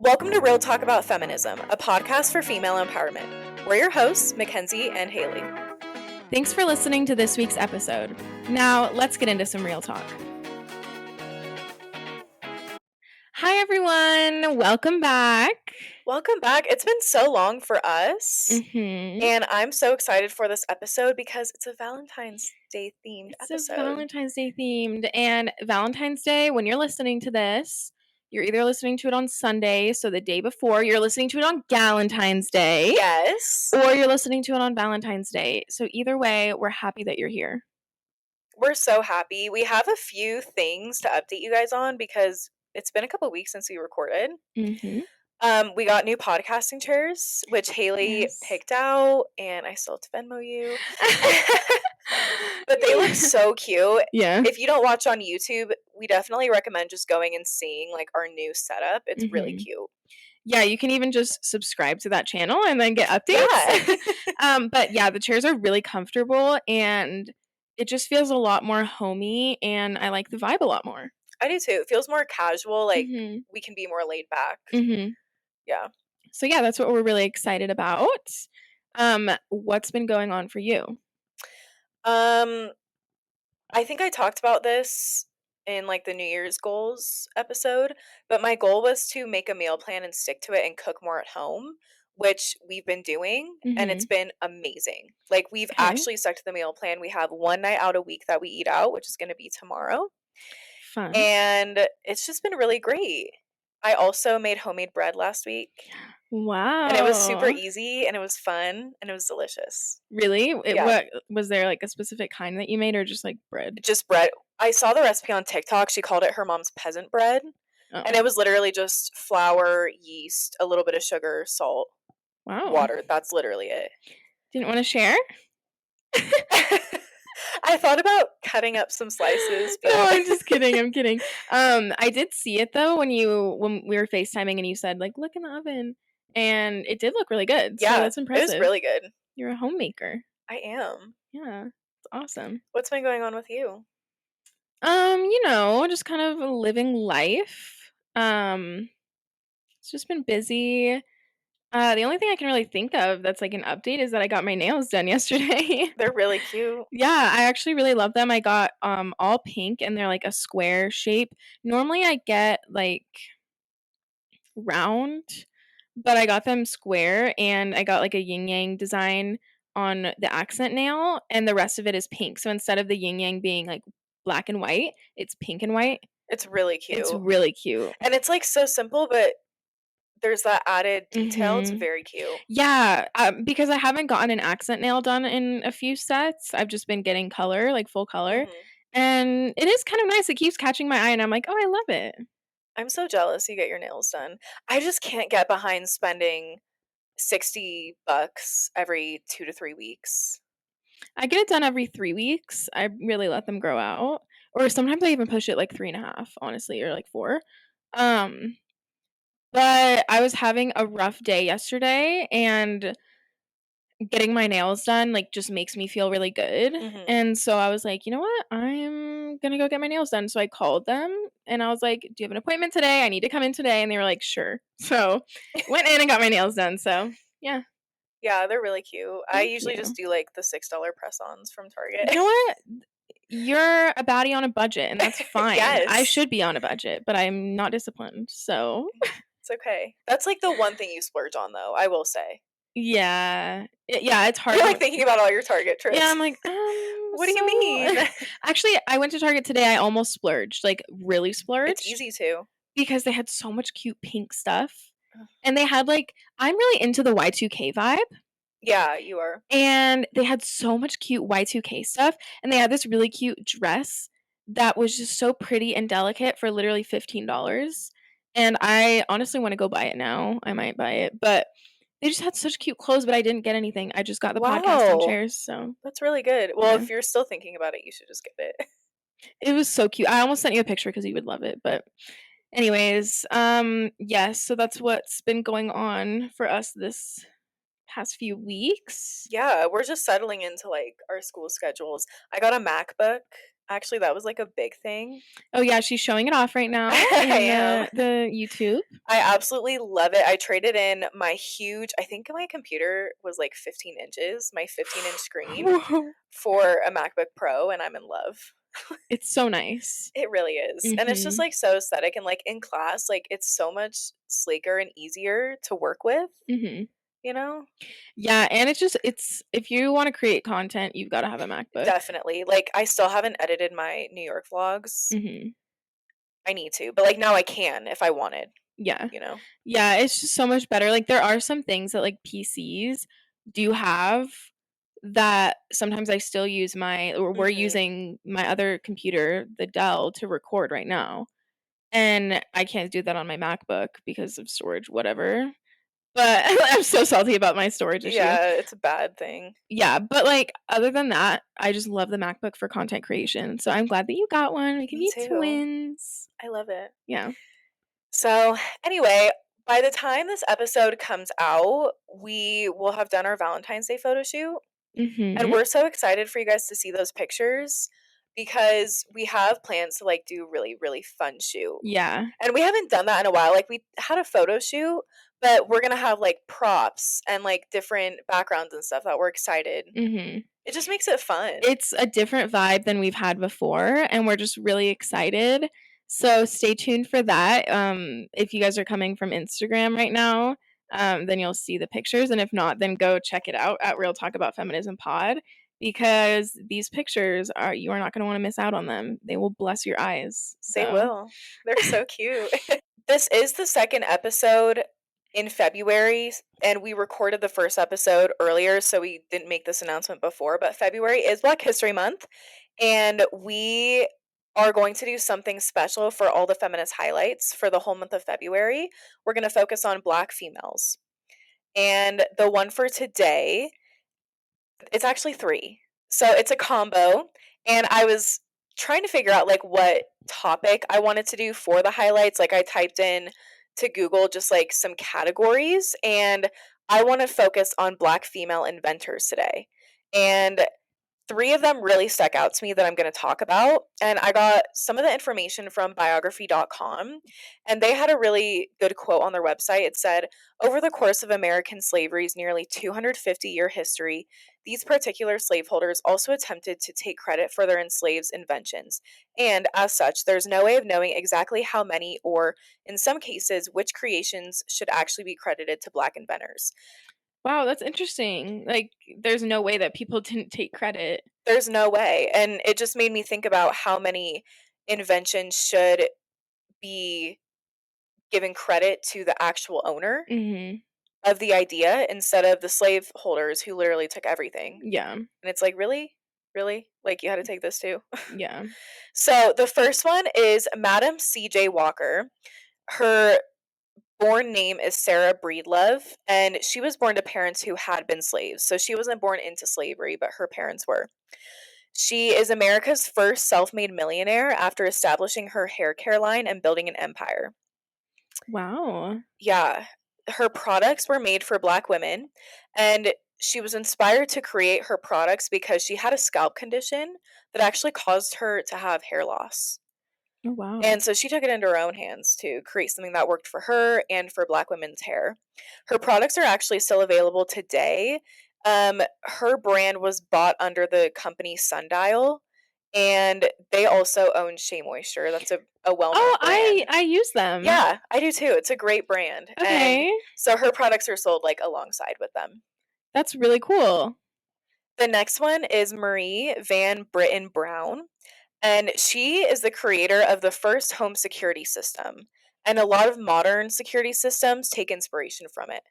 Welcome to Real Talk About Feminism, a podcast for female empowerment. We're your hosts, Mackenzie and Haley. Thanks for listening to this week's episode. Now, let's get into some real talk. Hi, everyone. Welcome back. Welcome back. It's been so long for us, and I'm so excited for this episode because it's a Valentine's Day themed episode. It's a Valentine's Day themed, and Valentine's Day, when you're listening to this, you're either listening to it on Sunday, so the day before, you're listening to it on Galentine's Day. Yes. Or you're listening to it on Valentine's Day. So either way, we're happy that you're here. We're so happy. We have a few things to update you guys on because it's been a couple weeks since we recorded. We got new podcasting chairs, which Haley picked out, and I still have to Venmo you. But they look so cute. Yeah. If you don't watch on YouTube, we definitely recommend just going and seeing like our new setup. It's really cute. Yeah, you can even just subscribe to that channel and then get updates. Yeah. But yeah, the chairs are really comfortable and it just feels a lot more homey and I like the vibe a lot more. I do too. It feels more casual, like we can be more laid back. Yeah. So yeah, that's what we're really excited about. What's been going on for you? I think I talked about this in like the New Year's goals episode, but my goal was to make a meal plan and stick to it and cook more at home, which we've been doing, and it's been amazing. Like we've actually stuck to the meal plan. We have one night out a week that we eat out, which is going to be tomorrow. Fun. And it's just been really great. I also made homemade bread last week. Wow. And it was super easy and it was fun and it was delicious. Really? What was there like a specific kind that you made or just like bread? Just bread. I saw the recipe on TikTok. She called it her mom's peasant bread. Oh. And it was literally just flour, yeast, a little bit of sugar, salt, water. That's literally it. Didn't want to share? I thought about cutting up some slices. But... No, I'm just kidding. I'm kidding. I did see it though when we were FaceTiming and you said like, look in the oven. And it did look really good. Yeah, so that's impressive. It was really good. You're a homemaker. I am. Yeah, it's awesome. What's been going on with you? Just kind of living life. It's just been busy. The only thing I can really think of that's like an update is that I got my nails done yesterday. They're really cute. Yeah, I actually really love them. I got all pink and they're like a square shape. Normally I get like round, but I got them square and I got like a yin yang design on the accent nail and the rest of it is pink. So instead of the yin yang being like black and white, it's pink and white. It's really cute. It's really cute. And it's like so simple, but there's that added detail. It's very cute. Yeah, because I haven't gotten an accent nail done in a few sets. I've just been getting color, like full color. And it is kind of nice. It keeps catching my eye and I'm like, oh, I love it. I'm so jealous you get your nails done. I just can't get behind spending $60 every 2 to 3 weeks. I get it done every 3 weeks. I really let them grow out. Or sometimes I even push it like 3.5, honestly, or like 4. But I was having a rough day yesterday and getting my nails done like just makes me feel really good. And so I was like, you know what? I'm going to go get my nails done. So I called them and I was like, do you have an appointment today? I need to come in today. And they were like, sure. So went in and got my nails done. So yeah. Yeah, they're really cute. I usually just do like the $6 press-ons from Target. You know what? You're a baddie on a budget and that's fine. Yes. I should be on a budget, but I'm not disciplined. So it's okay. That's like the one thing you splurge on though, I will say. Yeah, it's hard. You're like thinking about all your Target trips. Yeah, I'm like, what do you mean? Actually, I went to Target today. I almost splurged, like really splurged. It's easy to. Because they had so much cute pink stuff. And they had like, I'm really into the Y2K vibe. Yeah, you are. And they had so much cute Y2K stuff. And they had this really cute dress that was just so pretty and delicate for literally $15. And I honestly want to go buy it now. I might buy it. But they just had such cute clothes, but I didn't get anything. I just got the podcasting chairs, so. That's really good. Well, if you're still thinking about it, you should just get it. It was so cute. I almost sent you a picture because you would love it, but anyways, yes, so that's what's been going on for us this past few weeks. Yeah, we're just settling into like our school schedules. I got a MacBook Actually, that was, like, a big thing. Oh, yeah, she's showing it off right now I in am. the YouTube. I absolutely love it. I traded in my huge I think my computer was, like, 15 inches, my 15-inch screen, Whoa. for a MacBook Pro, and I'm in love. It's so nice. It really is, and it's just, Mhm. like, so aesthetic and, like, in class, like, it's so much sleeker and easier to work with, Mhm. you know? Yeah, and it's if you wanna create content, you've gotta have a MacBook. Definitely. Like, I still haven't edited my New York vlogs. Mhm. I need to, but, like, now I can if I wanted, Yeah. you know? Yeah, it's just so much better. Like, there are some things that, like, PCs do have that sometimes I still use my or we're Mhm. using my other computer, the Dell, to record right now, and I can't do that on my MacBook because of storage, whatever. But I'm so salty about my storage issue. Yeah, it's a bad thing. Yeah, but, like, other than that, I just love the MacBook for content creation, so I'm glad that you got one. We can Me be too. twins. I love it. Yeah. So, anyway, by the time this episode comes out, we will have done our Valentine's Day photo shoot, and Mhm. we're so excited for you guys to see those pictures because we have plans to, like, do really, really fun shoot. Yeah. And we haven't done that in a while. Like, we had a photo shoot, but we're gonna have, like, props and, like, different backgrounds and stuff that we're excited. Mhm. It just makes it fun. It's a different vibe than we've had before, and we're just really excited. So stay tuned for that. If you guys are coming from Instagram right now, then you'll see the pictures, and if not, then go check it out at Real Talk About Feminism Pod because these pictures are you are not gonna wanna miss out on them. They will bless your eyes. They So will. They're so cute. This is the second episode in February, and we recorded the first episode earlier, so we didn't make this announcement before, but February is Black History Month, and we are going to do something special for all the feminist highlights for the whole month of February. We're gonna focus on Black females. And the one for today, it's actually 3. So it's a combo, and I was trying to figure out, like, what topic I wanted to do for the highlights. Like, I typed in to Google just, like, some categories, and I wanna focus on Black female inventors today. And 3 of them really stuck out to me that I'm gonna talk about, and I got some of the information from biography.com, and they had a really good quote on their website. It said, "Over the course of American slavery's nearly 250-year history, these particular slaveholders also attempted to take credit for their enslaved inventions, and as such, there's no way of knowing exactly how many or, in some cases, which creations should actually be credited to Black inventors." wow, that's interesting. Like, there's no way that people didn't take credit. There's no way, and it just made me think about how many inventions should be given credit to the actual owner Mhm. of the idea instead of the slave holders who literally took everything. Yeah. And it's like, "Really? Really? Like, you had to take this too?" Yeah. So, the first one is Madam C.J. Walker. Her born name is Sarah Breedlove, and she was born to parents who had been slaves. So, she wasn't born into slavery, but her parents were. She is America's first self-made millionaire after establishing her hair care line and building an empire. Wow. Yeah, her products were made for Black women, and she was inspired to create her products because she had a scalp condition that actually caused her to have hair loss. Oh, wow. And so she took it into her own hands to create something that worked for her and for Black women's hair. Her products are actually still available today. Her brand was bought under the company Sundial, and they also own Shea Moisture. That's a Oh, well-known I brand. I use them. Yeah, I do too. It's a great brand, and Okay. so her products are sold, like, alongside with them. That's really cool. The next one is Marie Van Britten Brown, and she is the creator of the first home security system, and a lot of modern security systems take inspiration from it.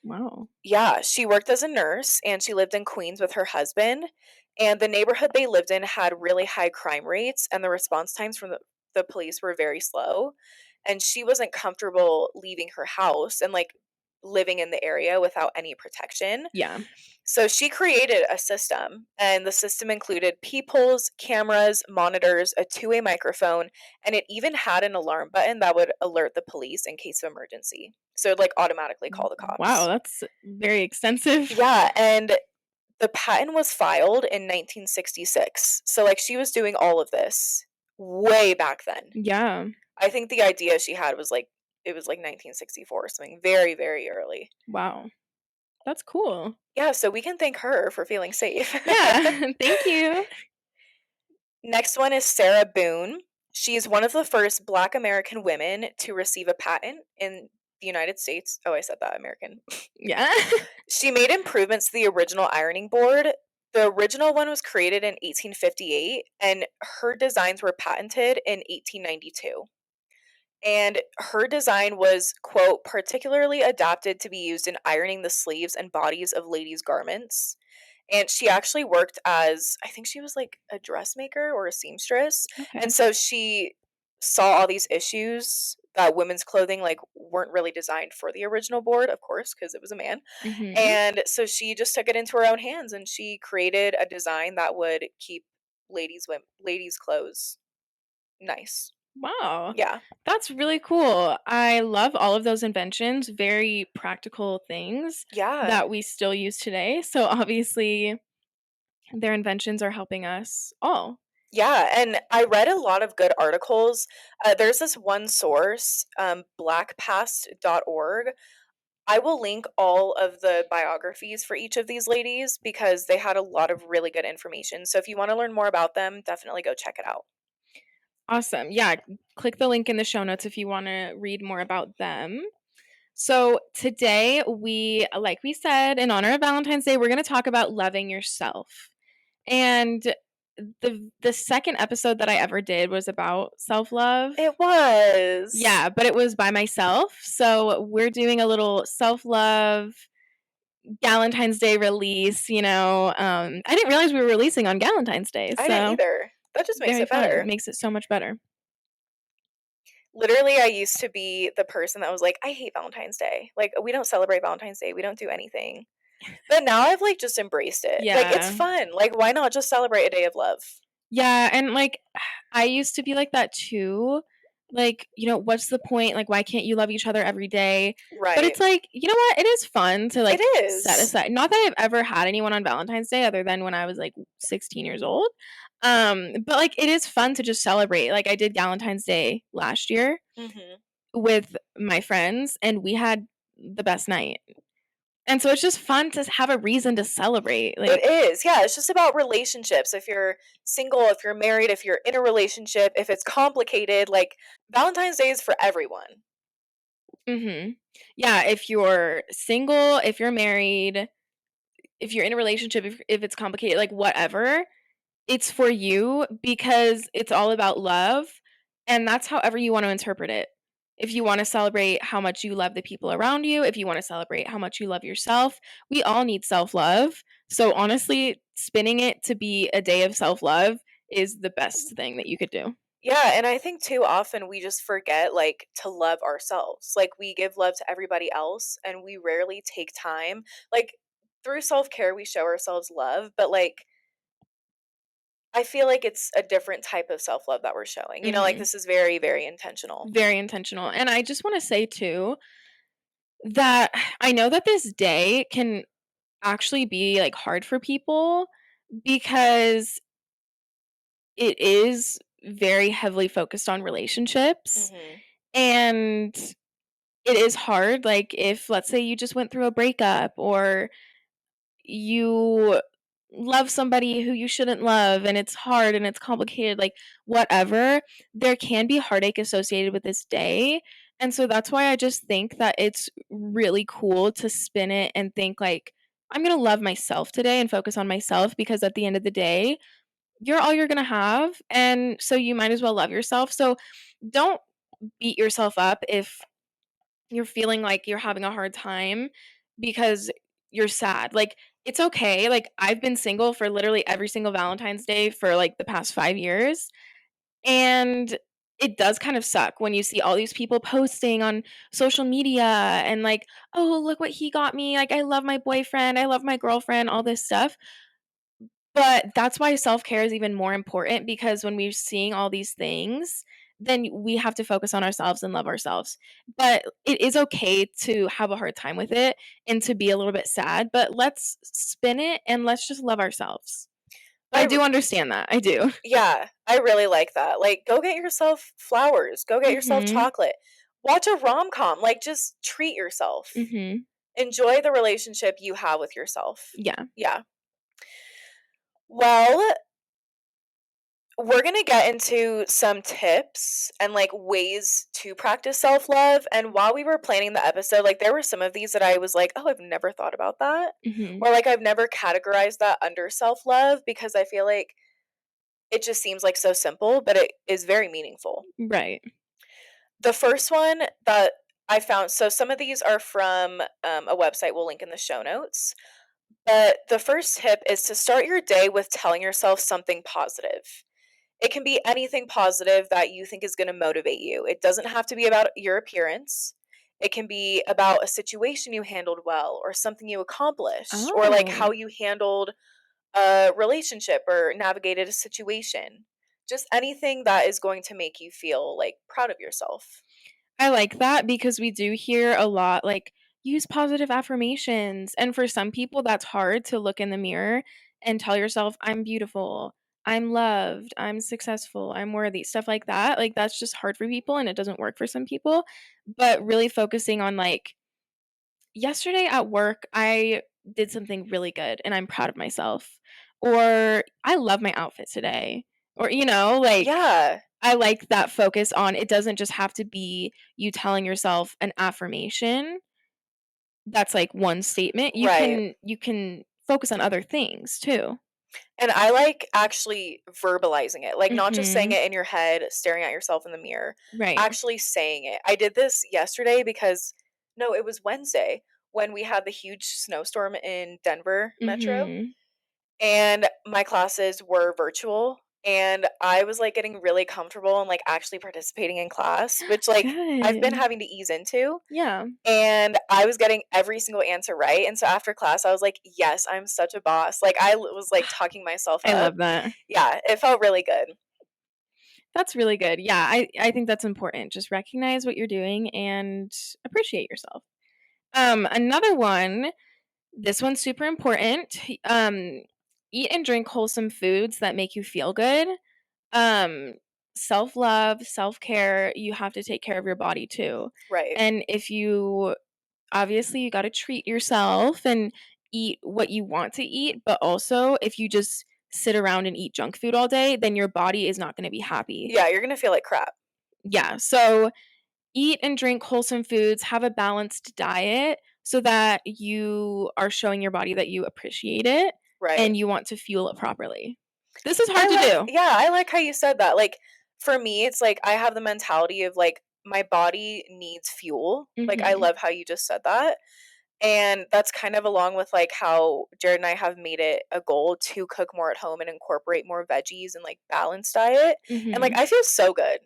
Wow. Yeah, she worked as a nurse, and she lived in Queens with her husband, and the neighborhood they lived in had really high crime rates, and the response times from the police were very slow, and she wasn't comfortable leaving her house and, like, living in the area without any protection. Yeah. So she created a system, and the system included peepholes, cameras, monitors, a two-way microphone, and it even had an alarm button that would alert the police in case of emergency. So it'd, like, automatically call the Wow, cops. that's very extensive. Yeah, and The patent was filed in 1966. So, like, she was doing all of this way back then. Yeah. I think the idea she had was, like it was, like, 1964 or something very, very early. Wow. That's cool. Yeah, so we can thank her for feeling safe. Yeah. Thank you. Next one is Sarah Boone. She is one of the first Black American women to receive a patent in the United States. Oh, I said that, American. Yeah. She made improvements to the original ironing board. The original one was created in 1858, and her designs were patented in 1892. And her design was, quote, particularly adapted to be used in ironing the sleeves and bodies of ladies' garments. And she actually worked as I think she was, like, a dressmaker or a seamstress, and Okay. so she saw all these issues that women's clothing, like, weren't really designed for the original board, of course, because it was a man, Mhm. and so she just took it into her own hands, and she created a design that would keep ladies' clothes nice. Wow. Yeah. That's really cool. I love all of those inventions, very practical things Yeah. that we still use today. So obviously, their inventions are helping us all. Yeah, and I read a lot of good articles. There's this one source, blackpast.org. I will link all of the biographies for each of these ladies because they had a lot of really good information. So if you want to learn more about them, definitely go check it out. Awesome. Yeah, click the link in the show notes if you want to read more about them. So, today like we said, in honor of Valentine's Day, we're going to talk about loving yourself. And the second episode that I ever did was about self-love. It was. Yeah, but it was by myself. So, we're doing a little self-love Valentine's Day release, I didn't realize we were releasing on Valentine's Day, I didn't so either. That just makes very it fun. better. Makes it so much better. Literally, I used to be the person that was like, I hate Valentine's Day. Like, we don't celebrate Valentine's Day. We don't do anything. But now I've like just embraced it. Like, it's Yeah. fun. Like, why not just celebrate a day of love? Yeah, and, I used to be like that too. Like, what's the point? Like, why can't you love each other every day? But Right. it's like, you know what? It is fun to, It set is. aside not that I've ever had anyone on Valentine's Day other than when I was, 16 years old. But, it is fun to just celebrate. Like, I did Valentine's Day last year Mhm. with my friends, and we had the best night. And so it's just fun to have a reason to celebrate, It is. Yeah, it's just about relationships. If you're single, if you're married, if you're in a relationship, if it's complicated, like Valentine's Day is for everyone. Mhm. Yeah, if you're single, if you're married, if you're in a relationship, if it's complicated, whatever, it's for you because it's all about love, and that's however you want to interpret it. If you want to celebrate how much you love the people around you, if you want to celebrate how much you love yourself, we all need self-love. So honestly, spinning it to be a day of self-love is the best thing that you could do. Yeah, and I think too often we just forget like to love ourselves. Like we give love to everybody else and we rarely take time. Like through self-care we show ourselves love, but like I feel like it's a different type of self-love that we're showing. Like Mhm. this is very, very intentional. Very intentional. And I just want to say too that I know that this day can actually be, hard for people because it is very heavily focused on relationships, Mhm. and it is hard, if, let's say, you just went through a breakup or you love somebody who you shouldn't love and it's hard and it's complicated, whatever, there can be heartache associated with this day, and so that's why I just think that it's really cool to spin it and think, "I'm gonna love myself today and focus on myself," because at the end of the day, you're all you're gonna have, and so you might as well love yourself, so don't beat yourself up if you're feeling like you're having a hard time because you're sad. It's okay. I've been single for literally every single Valentine's Day for the past 5 years, and it does kind of suck when you see all these people posting on social media and "Oh, look what he got me. I love my boyfriend. I love my girlfriend," all this stuff. But that's why self-care is even more important because when we're seeing all these things, then we have to focus on ourselves and love ourselves. But it is okay to have a hard time with it and to be a little bit sad, but let's spin it and let's just love ourselves. But I I do understand that. I do. Yeah, I really like that. Like, go get yourself flowers, go get yourself Mhm. chocolate. Watch a rom-com, like, just treat yourself. Mhm. Enjoy the relationship you have with yourself. Yeah. Yeah. Well, we're gonna get into some tips and, like, ways to practice self-love, and while we were planning the episode, like, there were some of these that I was like, "Oh, I've never thought about that," Mhm. or, like, I've never categorized that under self-love because I feel like it just seems, like, so simple, but it is very meaningful. Right. The first one that I found, so some of these are from, a website we'll link in the show notes, but the first tip is to start your day with telling yourself something positive. It can be anything positive that you think is gonna motivate you. It doesn't have to be about your appearance. It can be about a situation you handled well or something you accomplished or, like, how Oh. you handled a relationship or navigated a situation. Just anything that is going to make you feel, like, proud of yourself. I like that because we do hear a lot, like, use positive affirmations. And for some people, that's hard to look in the mirror and tell yourself, I'm beautiful, I'm loved, I'm successful, I'm worthy, stuff like that. Like, that's just hard for people and it doesn't work for some people. But really focusing on, like, yesterday at work, I did something really good and I'm proud of myself. Or I love my outfit today. Or, like, Yeah, I like that focus on it doesn't just have to be you telling yourself an affirmation that's, like, one statement. You right. can you can focus on other things too. And I like actually verbalizing it, like, not just saying Mhm. it in your head, staring at yourself in the mirror, Right. actually saying it. I did this yesterday because no, it was Wednesday when we had the huge snowstorm in Denver metro, Mhm. and my classes were virtual, and I was, like, getting really comfortable and, like, actually participating in class, which, like, I've been Good. having to ease into. Yeah. And I was getting every single answer right, and so after class, I was like, "Yes, I'm such a boss." Like, was, like, talking myself I up. love that. Yeah, it felt really good. That's really good. Yeah, I think that's important. Just recognize what you're doing and appreciate yourself. Another one, this one's super important. Eat and drink wholesome foods that make you feel good. Um, Self-love, self-care, you have to take care of your body too. Right. And if you obviously you gotta treat yourself and eat what you want to eat, but also if you just sit around and eat junk food all day, then your body is not gonna be happy. Yeah, you're gonna feel like crap. Yeah, so eat and drink wholesome foods, have a balanced diet so that you are showing your body that you appreciate it Right. and you want to fuel it properly. This is hard to do. I like how you said that. Like, for me, it's like I have the mentality of, like, my body needs fuel. Like, I Mhm. love how you just said that. And that's kind of along with, like, how Jared and I have made it a goal to cook more at home and incorporate more veggies and, like, balanced diet. And, like, Mhm. I feel so good.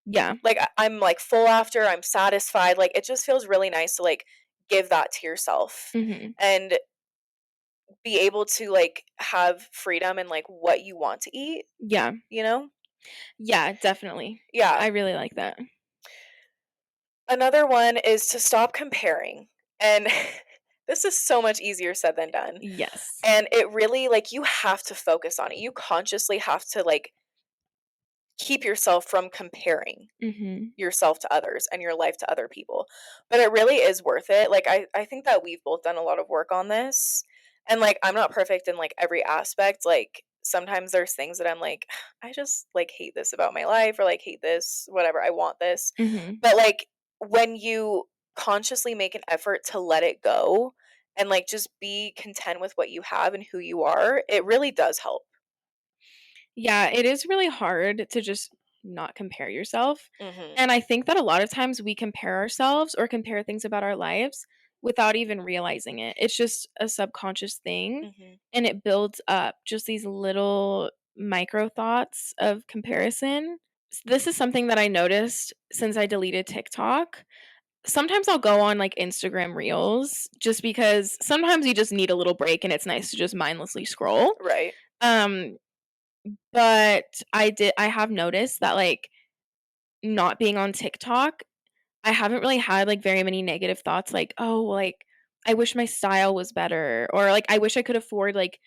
Yeah. Like, I'm, like, full after, I'm satisfied, like, it just feels really nice to, like, give that to yourself Mhm. and be able to, like, have freedom in, like, what you want to eat, Yeah. you know? Yeah, definitely. Yeah. I really like that. Another one is to stop comparing, and this is so much easier said than done, Yes. and it really, like, you have to focus on it, you consciously have to, like, keep yourself from comparing Mhm. yourself to others and your life to other people. But it really is worth it. Like, I think that we've both done a lot of work on this. And, like, I'm not perfect in, like, every aspect. Like, sometimes there's things that I'm like, I just, like, hate this about my life or, like, hate this, whatever. I want this. Mhm. But, like, when you consciously make an effort to let it go and, like, just be content with what you have and who you are, it really does help. Yeah, it is really hard to just not compare yourself. Mhm. And I think that a lot of times we compare ourselves or compare things about our lives without even realizing it. It's just a subconscious thing Mhm. and it builds up just these little micro thoughts of comparison. This is something that I noticed since I deleted TikTok. Sometimes I'll go on, like, Instagram Reels just because sometimes you just need a little break and it's nice to just mindlessly scroll. Right. Um, but I have noticed that, like, not being on TikTok, I haven't really had, like, very many negative thoughts like, "Oh, like, I wish my style was better," or, like, "I wish I could afford, like,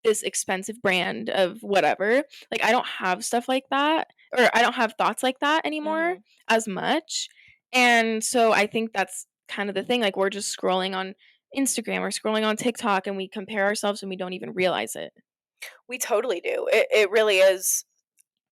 this expensive brand of whatever." Like, I don't have stuff like that, or I don't have thoughts like that anymore Mhm. as much, and so I think that's kind of the thing, like, we're just scrolling on Instagram or scrolling on TikTok, and we compare ourselves and we don't even realize it. We totally do. It really is,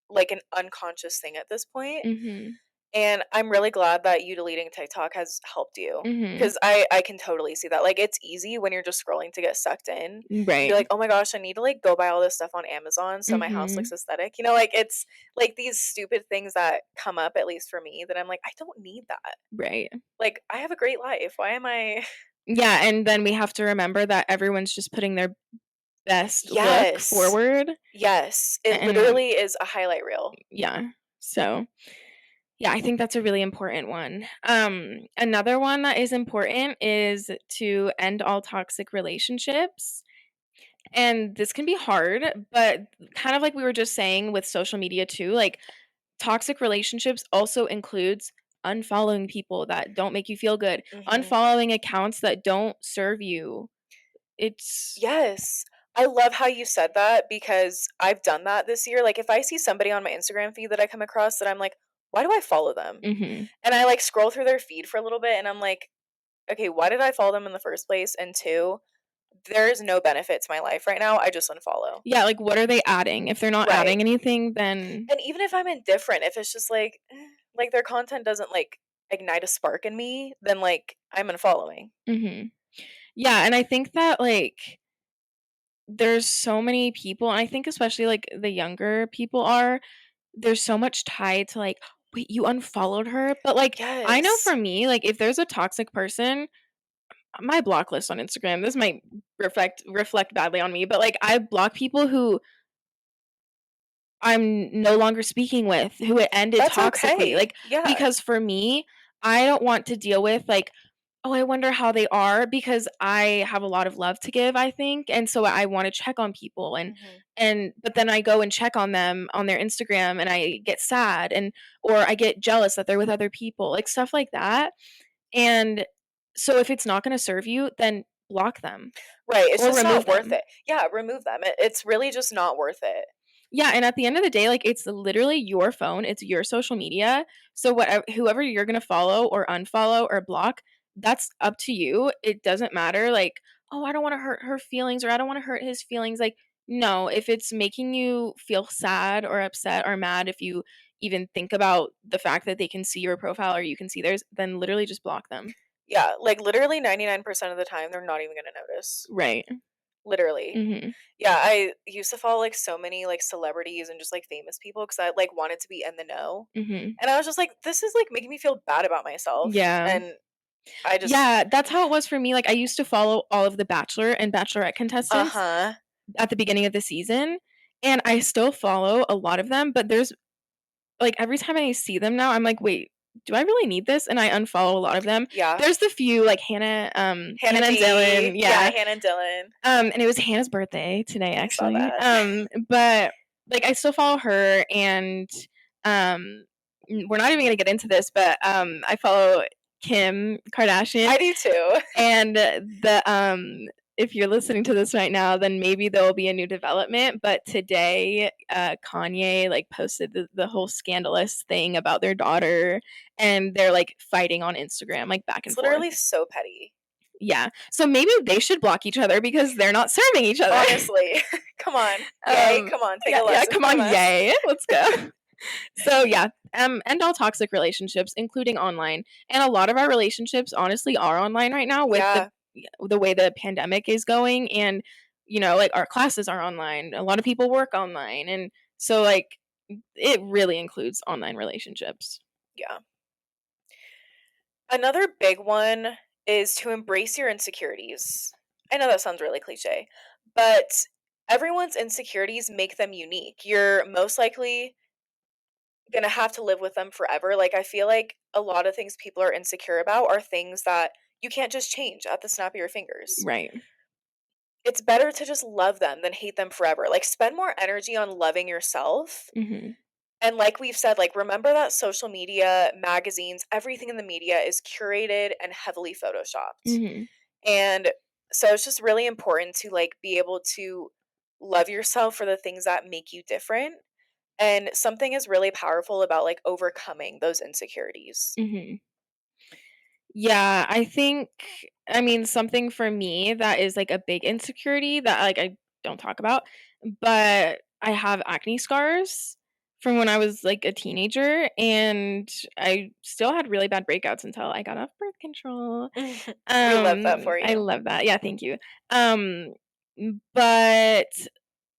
like, an unconscious thing at this point, Mhm. and I'm really glad that you deleting TikTok has helped you, Mhm. 'cause I can totally see that. Like, it's easy when you're just scrolling to get sucked in, to be Right. like, "Oh my gosh, I need to, like, go buy all this stuff on Amazon so my house looks Mhm. aesthetic." You know, like, it's, like, these stupid things that come up, at least for me, that I'm like, "I don't need that." Right. Like, I have a great life. Why am I Yeah, and then we have to remember that everyone's just putting their best look Yes. forward, Yes. It and literally is a highlight reel. yeah. So, yeah, I think that's a really important one. Another one that is important is to end all toxic relationships. And this can be hard, but kind of like we were just saying with social media too, like toxic relationships also includes unfollowing people that don't make you feel good, Mhm. unfollowing accounts that don't serve you. It's Yes. I love how you said that because I've done that this year. Like, if I see somebody on my Instagram feed that I come across that I'm like, "Why do I follow them?" mhm. And I, like, scroll through their feed for a little bit and I'm like, "Okay, why did I follow them in the first place?" And 2, there is no benefit to my life right now. I just unfollow. Yeah, like what are they adding? If they're not Right. adding anything, then And even if I'm indifferent, if it's just like, like their content doesn't, like, ignite a spark in me, then, like, I'm unfollowing. mhm. Yeah, and I think that like there's so many people, and I think especially like the younger people are, there's so much tied to like, wait, you unfollowed her? But like I know Yes. for me, like if there's a toxic person, my block list on Instagram, this might reflect badly on me, but like I block people who I'm no longer speaking with, who it ended That's toxically, okay. like, Yeah. because for me, I don't want to deal with, like, "Oh, I wonder how they are," because I have a lot of love to give, I think, and so I wanna check on people, Mhm. but then I go and check on them on their Instagram, and I get sad, or I get jealous that they're with other people, like, stuff like that, and so if it's not gonna serve you, then block them Right, it's or just remove not worth them. it. Yeah, remove them. It's really just not worth it. Yeah, and at the end of the day, like, it's literally your phone, it's your social media, so whatever whoever you're gonna follow or unfollow or block, that's up to you, it doesn't matter, like, "Oh, I don't wanna hurt her feelings," or, "I don't wanna hurt his feelings," like, no, if it's making you feel sad or upset or mad, if you even think about the fact that they can see your profile or you can see theirs, then literally just block them. Yeah, like, literally 99% of the time, they're not even gonna notice. Right. Literally. Mhm. Yeah, I used to follow, like, so many, like, celebrities and just, like, famous people because I, like, wanted to be in the know, Mhm. and I was just like, "This is, like, making me feel bad about myself," Yeah. and I just Yeah, that's how it was for me, like, I used to follow all of the Bachelor and Bachelorette contestants Uh-huh. at the beginning of the season, and I still follow a lot of them, but there's like, every time I see them now, I'm like, "Wait, do I really need this?" And I unfollow a lot of them. Yeah. There's the few, like Hannah Hannah and Dylan, D. Yeah, yeah, Hannah and Dylan. and it was Hannah's birthday today, I saw actually, that. but, like, I still follow her and, um, we're not even gonna get into this, but, I follow Kim Kardashian, I do too. and if you're listening to this right now, then maybe there will be a new development. But today, Kanye like posted the whole scandalous thing about their daughter, and they're like fighting on Instagram, like back It's and forth. literally so petty. Yeah, so maybe they should block each other because they're not serving each other. Honestly. Come on. Yay, come on, take Yeah, a yeah, lesson come from on, us. yay, let's go. So yeah, end all toxic relationships, including online. And a lot of our relationships, honestly, are online right now with Yeah. the way the pandemic is going, and like our classes are online. A lot of people work online, and so like it really includes online relationships. Yeah. Another big one is to embrace your insecurities. I know that sounds really cliche, but everyone's insecurities make them unique. You're most likely gonna have to live with them forever. Like, I feel like a lot of things people are insecure about are things that you can't just change at the snap of your fingers. Right. It's better to just love them than hate them forever. Like, spend more energy on loving yourself Hmm. And like we've said, like, remember that social media, magazines, everything in the media is curated and heavily photoshopped. Mhm. And so it's just really important to, like, be able to love yourself for the things that make you different. And something is really powerful about, like, overcoming those insecurities. Mhm. Yeah, I mean, something for me that is, like, a big insecurity that, like, I don't talk about, but I have acne scars from when I was, like, a teenager, and I still had really bad breakouts until I got off birth control. We love that for I you. love that. Yeah, thank you. But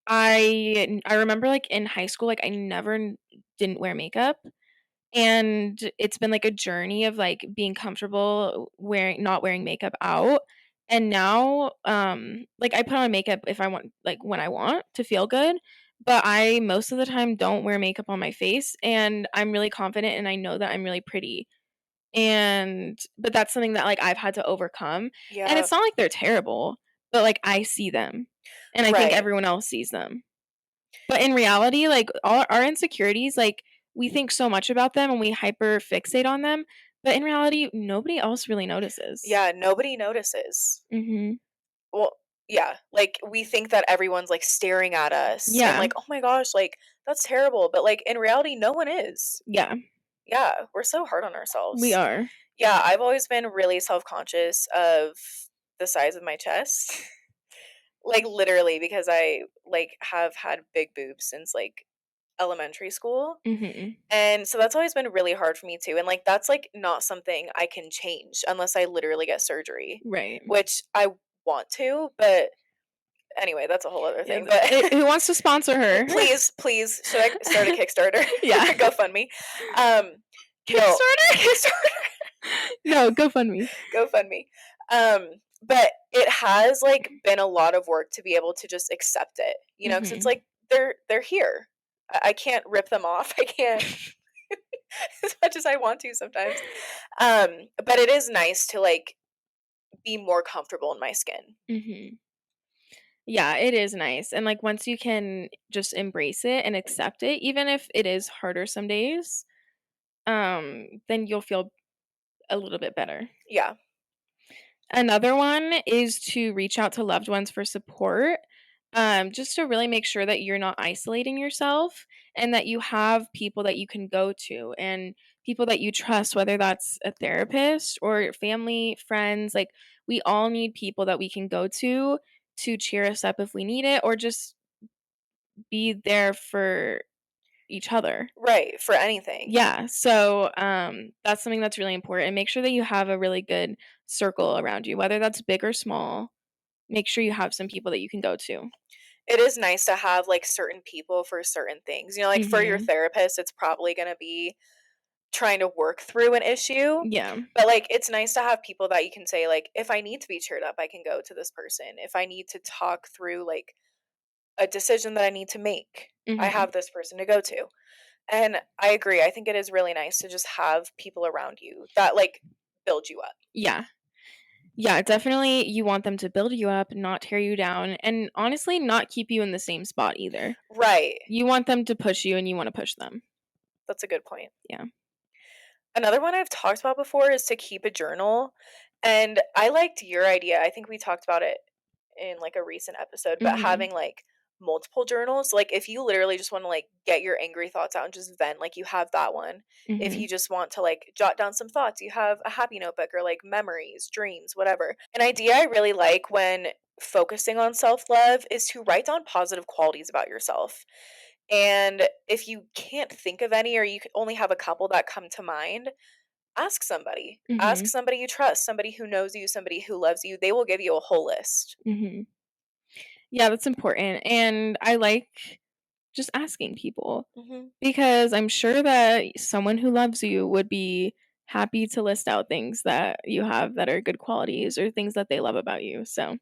I remember, like, in high school, like, I never didn't wear makeup. And it's been, like, a journey of, like, being comfortable wearing not wearing makeup out, and now, like, I put on makeup if I want like, when I want to feel good, but I most of the time don't wear makeup on my face, and I'm really confident, and I know that I'm really pretty, but that's something that, like, I've had to overcome, and Yeah. it's not like they're terrible, but, like, I see them, and I think Right. everyone else sees them. But in reality, like, all our insecurities, like, we think so much about them and we hyper fixate on them, but in reality, nobody else really notices. Yeah, nobody notices. Mhm. Well, yeah, like, we think that everyone's, like, staring at us and, Yeah. like, "Oh my gosh, like, that's terrible," but, like, in reality, no one is. Yeah. Yeah, we're so hard on We ourselves. are. Yeah, I've always been really self-conscious of the size of my chest. Like, literally, because I, like, have had big boobs since, like, elementary school, Mhm. and so that's always been really hard for me too, and, like, that's, like, not something I can change unless I literally get surgery, Right. which I want to, but anyway, that's a whole other Yeah, thing, but who wants to sponsor her? please, please, should I start a Kickstarter? Yeah. GoFundMe. Um, no, Kickstarter? Kickstarter, No, GoFundMe. GoFundMe. Um, but it has, like, been a lot of work to be able to just accept it, because it's Mhm. like they're here. I can't rip them off. I can't as much as I want to sometimes. But it is nice to, like, be more comfortable in my skin. Mhm. Yeah, it is nice, and, like, once you can just embrace it and accept it, even if it is harder some days, then you'll feel a little bit better. Yeah. Another one is to reach out to loved ones for support, just to really make sure that you're not isolating yourself and that you have people that you can go to and people that you trust, whether that's a therapist or family, friends. Like, we all need people that we can go to cheer us up if we need it or just be there for each other. Right, for anything. Yeah, so, that's something that's really important. Make sure that you have a really good circle around you, whether that's big or small. Make sure you have some people that you can go to. It is nice to have, like, certain people for certain things. Like, for your Mhm. therapist, it's probably gonna be trying to work through an issue, Yeah. but, like, it's nice to have people that you can say, like, "If I need to be cheered up, I can go to this person. If I need to talk through, like, a decision that I need to make, I Mhm. have this person to go to." And I agree, I think it is really nice to just have people around you that, like, build you up. Yeah. Yeah, definitely you want them to build you up, not tear you down, and honestly, not keep you in the same spot either. Right. You want them to push you and you wanna push them. That's a good point. Yeah. Another one I've talked about before is to keep a journal, and I liked your idea. I think we talked about it in, like, a recent episode, but Mhm. having, like, multiple journals, like, if you literally just wanna, like, get your angry thoughts out and just vent, like, you have that one. If Mhm. you just want to, like, jot down some thoughts, you have a happy notebook or, like, memories, dreams, whatever. An idea I really like when focusing on self-love is to write down positive qualities about yourself. And if you can't think of any or you only have a couple that come to mind, ask somebody. Ask Mhm. somebody you trust, somebody who knows you, somebody who loves you. They will give you a whole list. Mhm. Yeah, that's important, and I like just asking people Mhm. because I'm sure that someone who loves you would be happy to list out things that you have that are good qualities or things that they love about you. So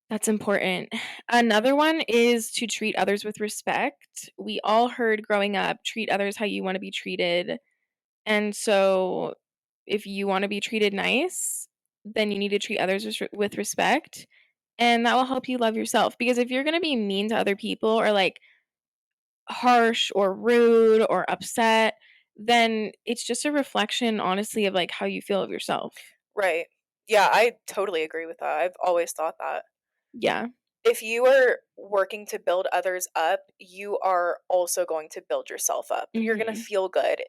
that's important. Another one is to treat others with respect. We all heard growing up, treat others how you want to be treated. And so if you want to be treated nice, then you need to treat others with respect. And that will help you love yourself. Because if you're going to be mean to other people or like harsh or rude or upset, then it's just a reflection, honestly, of, like, how you feel of yourself. Right. Yeah, I totally agree with that. I've always thought that. Yeah. If you are working to build others up, you are also going to build yourself up. You're gonna Mhm. feel good.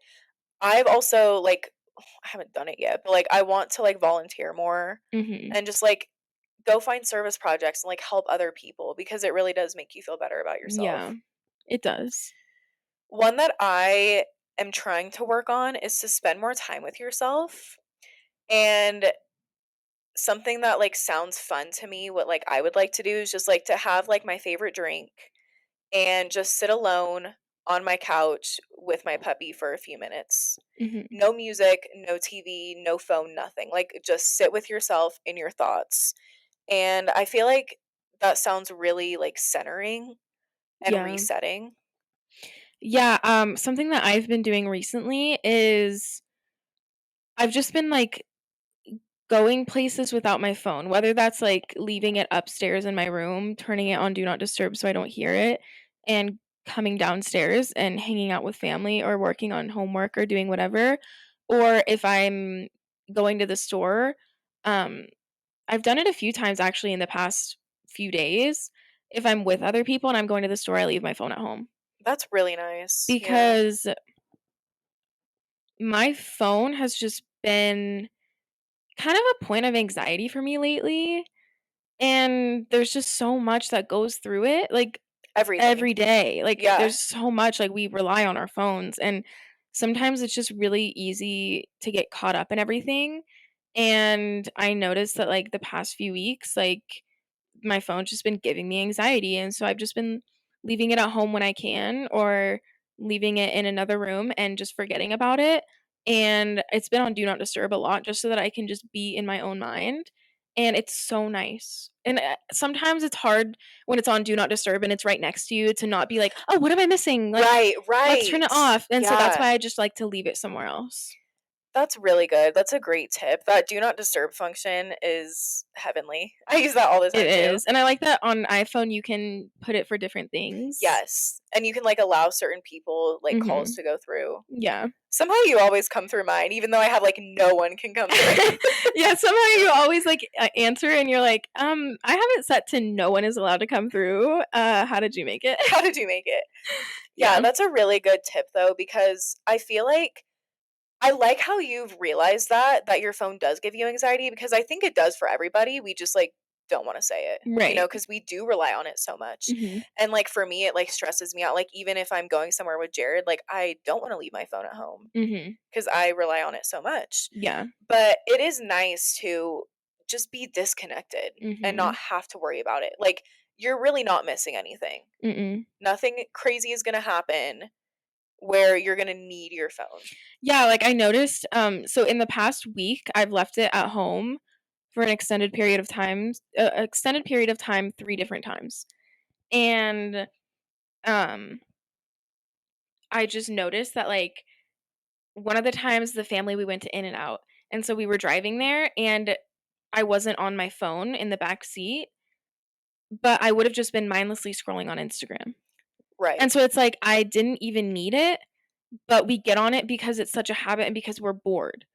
I've also, like I haven't done it yet, but, like, I want to, like, volunteer more Mhm. and just, like, go find service projects and, like, help other people because it really does make you feel better about Yeah. yourself. It does. One that I am trying to work on is to spend more time with yourself, and something that, like, sounds fun to me, what, like, I would like to do is just, like, to have, like, my favorite drink and just sit alone on my couch with my puppy for a few minutes. Mhm. No music, no TV, no phone, nothing. Like, just sit with yourself in your thoughts. And I feel like that sounds really, like, centering and Yeah. resetting. Yeah, something that I've been doing recently is I've just been, like, going places without my phone, whether that's, like, leaving it upstairs in my room, turning it on do not disturb so I don't hear it, and coming downstairs and hanging out with family or working on homework or doing whatever, or if I'm going to the store, um, I've done it a few times actually in the past few days. If I'm with other people and I'm going to the store, I leave my phone at home That's really nice. Yeah. because my phone has just been kind of a point of anxiety for me lately. And there's just so much that goes through it, like, Everything. every day, like, Yeah. there's so much, like, we rely on our phones, and sometimes it's just really easy to get caught up in everything, and I noticed that, like, the past few weeks, like, my phone's just been giving me anxiety, and so I've just been leaving it at home when I can or leaving it in another room and just forgetting about it, and it's been on do not disturb a lot just so that I can just be in my own mind, and it's so nice. And, sometimes it's hard when it's on do not disturb and it's right next to you to not be like, "Oh, what am I missing? Like, Right, let's turn it right. off," and so that's Yeah. why I just like to leave it somewhere else. That's really good. That's a great tip. That do not disturb function is heavenly. I use that all the It time too. is, and I like that on iPhone you can put it for different things. Yes. And you can, like, allow certain people, like, calls Mhm. to go through. Yeah. Somehow you always come through mine, even though I have, like, no one can come through. Yeah, somehow you always, like, answer and you're like, I have it set to no one is allowed to come through. How did you make it?" How did you make it? Yeah, Yeah. that's a really good tip though, because I feel like I like how you've realized that your phone does give you anxiety because I think it does for everybody. We just, like, don't wanna say it, Right. because we do rely on it so much. Mhm. And, like, for me, it, like, stresses me out. Like, even if I'm going somewhere with Jared, like, I don't wanna leave my phone at home Mhm. because I rely on it so much. Yeah. But it is nice to just be disconnected and not Mhm. have to worry about it. Like, you're really not missing anything. Mm-mm. Nothing crazy is gonna happen where you're gonna need your phone. Yeah, like, I noticed, so in the past week, I've left it at home for an extended period of time 3 different times. And, um, I just noticed that, like, one of the times the family we went to In-N-Out, and so we were driving there, and I wasn't on my phone in the back seat, but I would've just been mindlessly scrolling on Instagram. Right. And so it's like, I didn't even need it, but we get on it because it's such a habit and because we're bored,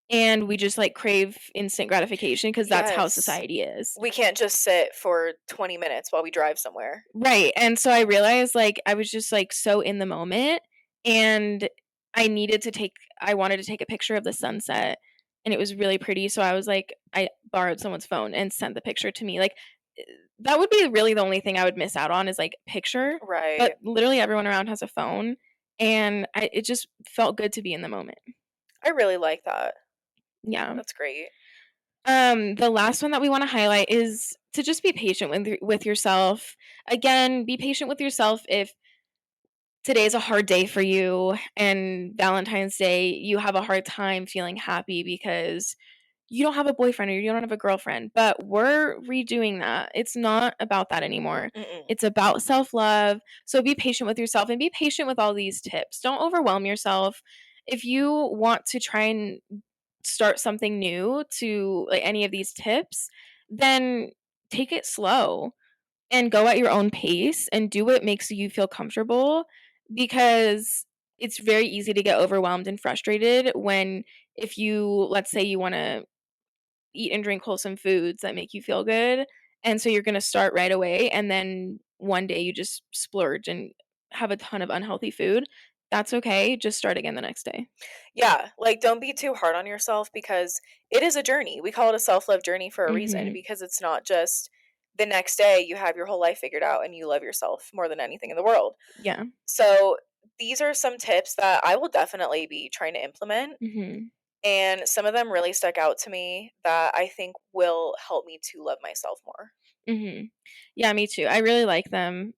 and we just, like, crave instant gratification because that's how Yes. society is. We can't just sit for 20 minutes while we drive somewhere. Right, and so I realized, like, I was just, like, so in the moment, and I wanted to take a picture of the sunset, and it was really pretty, so I was like I borrowed someone's phone and sent the picture to me, like, eh, that would be really the only thing I would miss out on is, like, picture, but Right. literally everyone around has a phone, and it just felt good to be in the moment. I really like that. Yeah. That's great. The last one that we wanna highlight is to just be patient with yourself. Again, be patient with yourself if today's a hard day for you and Valentine's Day, you have a hard time feeling happy because you don't have a boyfriend or you don't have a girlfriend, but we're redoing that. It's not about that anymore. Mm-mm. It's about self-love. So be patient with yourself and be patient with all these tips. Don't overwhelm yourself. If you want to try and start something new to like any of these tips, then take it slow and go at your own pace and do what makes you feel comfortable, because it's very easy to get overwhelmed and frustrated when, if you, let's say you want to eat and drink wholesome foods that make you feel good, and so you're going to start right away, and then one day you just splurge and have a ton of unhealthy food. That's okay. Just start again the next day. Yeah, like, don't be too hard on yourself because it is a journey. We call it a self-love journey for a reason Mhm. because it's not just the next day you have your whole life figured out and you love yourself more than anything in the world. Yeah. So, these are some tips that I will definitely be trying to implement, Mhm. and some of them really stuck out to me that I think will help me to love myself more. Mhm. Yeah, me too. I really like them.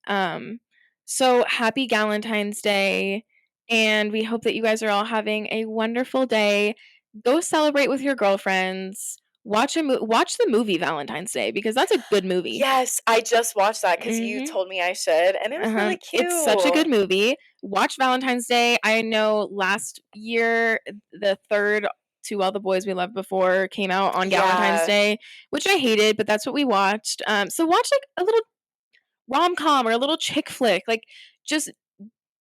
So happy Galentine's Day, and we hope that you guys are all having a wonderful day. Go celebrate with your girlfriends. Watch the movie Valentine's Day, because that's a good movie. Yes, I just watched that because you Mhm. told me I should, and it was really It's such a good cute. movie. Watch Valentine's Day. I know last year the third To All the Boys We Loved Before came out on Galentine's Yeah. Day, which I hated, but that's what we watched. So watch like a little rom-com or a little chick flick. Like, just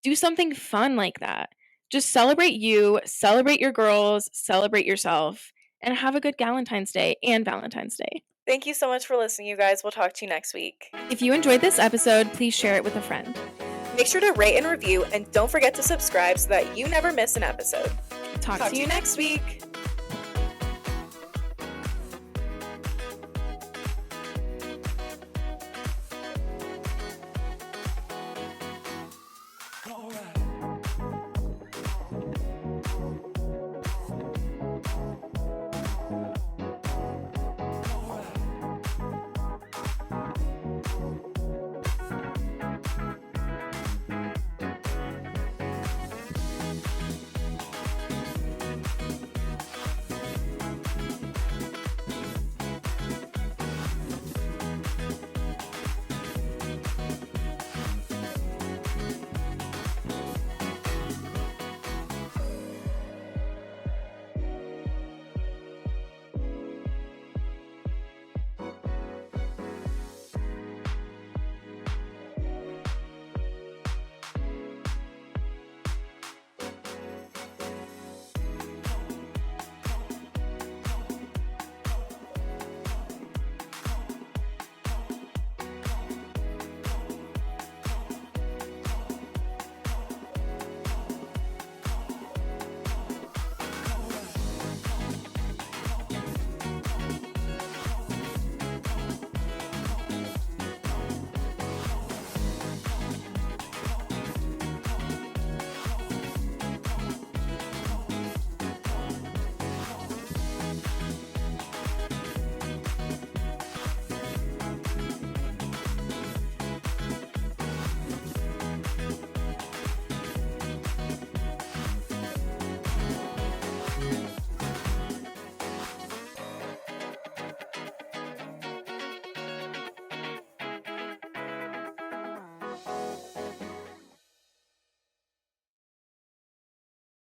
do something fun like that. Just celebrate you, celebrate your girls, celebrate yourself, and have a good Galentine's Day and Valentine's Day. Thank you so much for listening, you guys. We'll talk to you next week. If you enjoyed this episode, please share it with a friend. Make sure to rate and review, and don't forget to subscribe so that you never miss an episode. Talk Talk to to you you next next week. week.